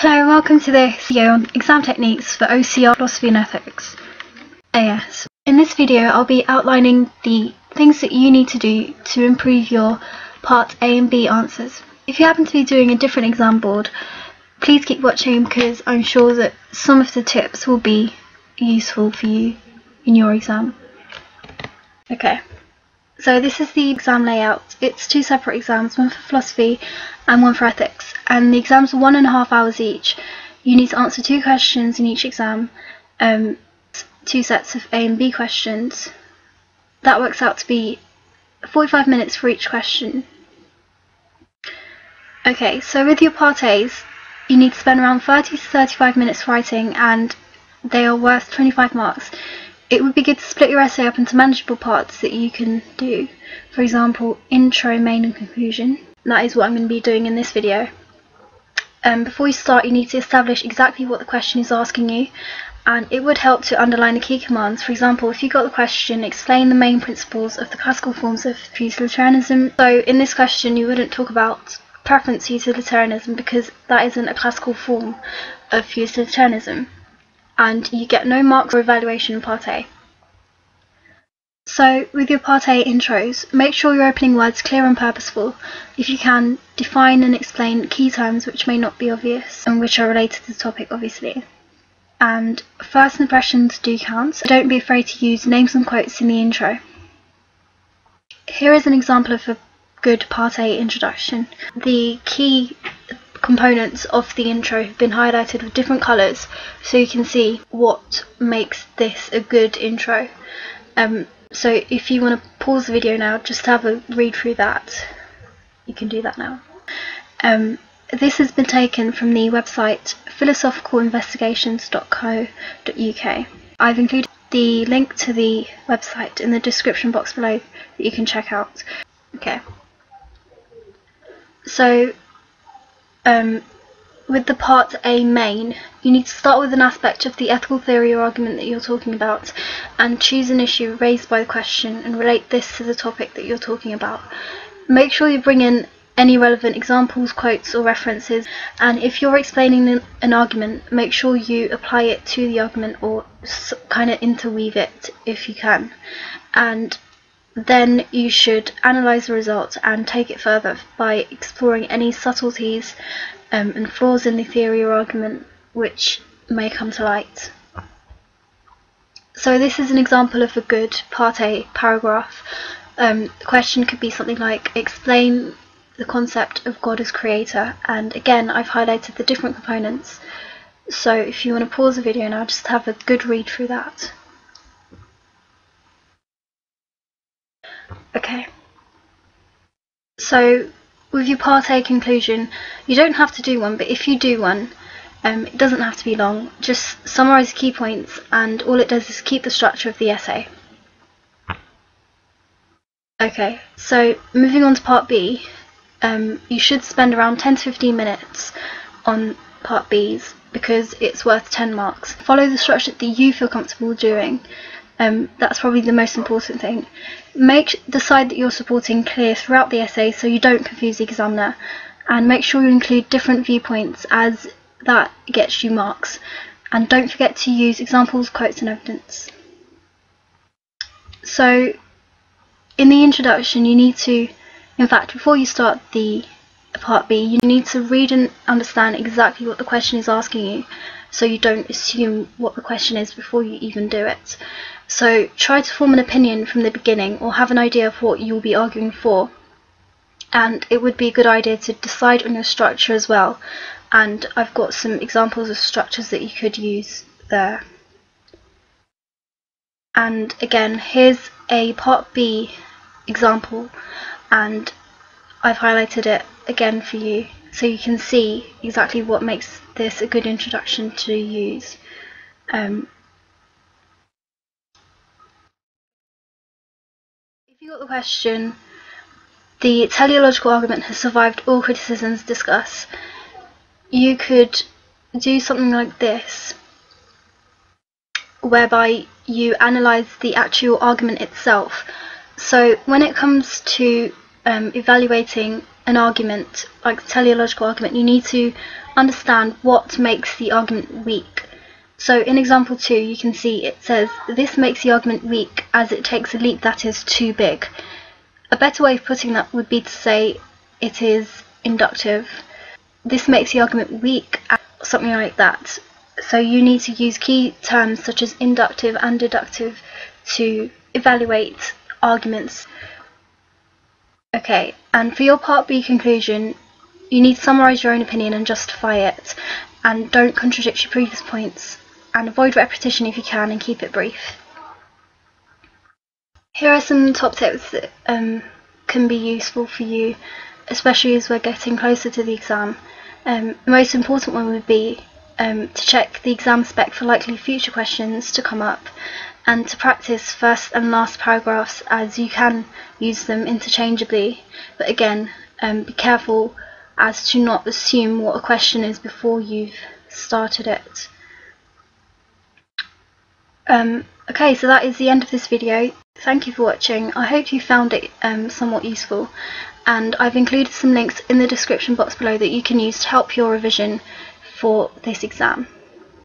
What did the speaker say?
Hello, welcome to this video on exam techniques for OCR Philosophy and Ethics AS. In this video I'll be outlining the things that you need to do to improve your Part A and B answers. If you happen to be doing a different exam board, please keep watching because I'm sure that some of the tips will be useful for you in your exam. Okay, so this is the exam layout. It's two separate exams, one for philosophy and one for ethics, and the exams are 1.5 hours each. You need to answer 2 questions in each exam, 2 sets of A and B questions. That works out to be 45 minutes for each question. Okay, so with your Part A's, you need to spend around 30 to 35 minutes writing, and they are worth 25 marks. It would be good to split your essay up into manageable parts that you can do. For example, intro, main and conclusion. That is what I'm going to be doing in this video. Before you start, you need to establish exactly what the question is asking you, and it would help to underline the key commands. For example, if you got the question, explain the main principles of the classical forms of utilitarianism. So in this question you wouldn't talk about preference utilitarianism because that isn't a classical form of utilitarianism, and you get no marks for evaluation in Part A. So with your Part A intros, make sure your opening words are clear and purposeful. If you can, define and explain key terms which may not be obvious and which are related to the topic, obviously. And first impressions do count. Don't be afraid to use names and quotes in the intro. Here is an example of a good Part A introduction. The key components of the intro have been highlighted with different colours so you can see what makes this a good intro. So if you want to pause the video now, just have a read through that. You can do that now. This has been taken from the website philosophicalinvestigations.co.uk. I've included the link to the website in the description box below that you can check out. Okay. So with the Part A main, you need to start with an aspect of the ethical theory or argument that you're talking about and choose an issue raised by the question and relate this to the topic that you're talking about. Make sure you bring in any relevant examples, quotes or references, and if you're explaining an argument, make sure you apply it to the argument or kind of interweave it if you can. And then you should analyse the result and take it further by exploring any subtleties and flaws in the theory or argument which may come to light. So this is an example of a good Part A paragraph. The question could be something like, explain the concept of God as creator, and again I've highlighted the different components, so if you want to pause the video now, just have a good read through that. Okay, so with your Part A conclusion, you don't have to do one, but if you do one, it doesn't have to be long. Just summarise key points, and all it does is keep the structure of the essay. Okay, so moving on to Part B, you should spend around 10 to 15 minutes on Part B's because it's worth 10 marks. Follow the structure that you feel comfortable doing. That's probably the most important thing. Make the side that you're supporting clear throughout the essay so you don't confuse the examiner, and make sure you include different viewpoints as that gets you marks, and don't forget to use examples, quotes and evidence. So in the introduction you need to, in fact before you start the Part B, you need to read and understand exactly what the question is asking you so you don't assume what the question is before you even do it. So try to form an opinion from the beginning or have an idea of what you will be arguing for, and it would be a good idea to decide on your structure as well, and I've got some examples of structures that you could use there. And again, here's a Part B example, and I've highlighted it again for you so you can see exactly what makes this a good introduction to use. If you got the question, the teleological argument has survived all criticisms discussed, you could do something like this, whereby you analyse the actual argument itself. So when it comes to evaluating an argument, like a teleological argument, you need to understand what makes the argument weak. So in example 2, you can see it says, this makes the argument weak as it takes a leap that is too big. A better way of putting that would be to say it is inductive. This makes the argument weak, something like that. So you need to use key terms such as inductive and deductive to evaluate arguments. Okay, and for your part B conclusion, you need to summarise your own opinion and justify it, and don't contradict your previous points, and avoid repetition if you can, and keep it brief. Here are some top tips that can be useful for you, especially as we're getting closer to the exam. The most important one would be to check the exam spec for likely future questions to come up, and to practice first and last paragraphs, as you can use them interchangeably, but again, be careful as to not assume what a question is before you've started it. Okay, so that is the end of this video. Thank you for watching. I hope you found it somewhat useful, and I've included some links in the description box below that you can use to help your revision for this exam.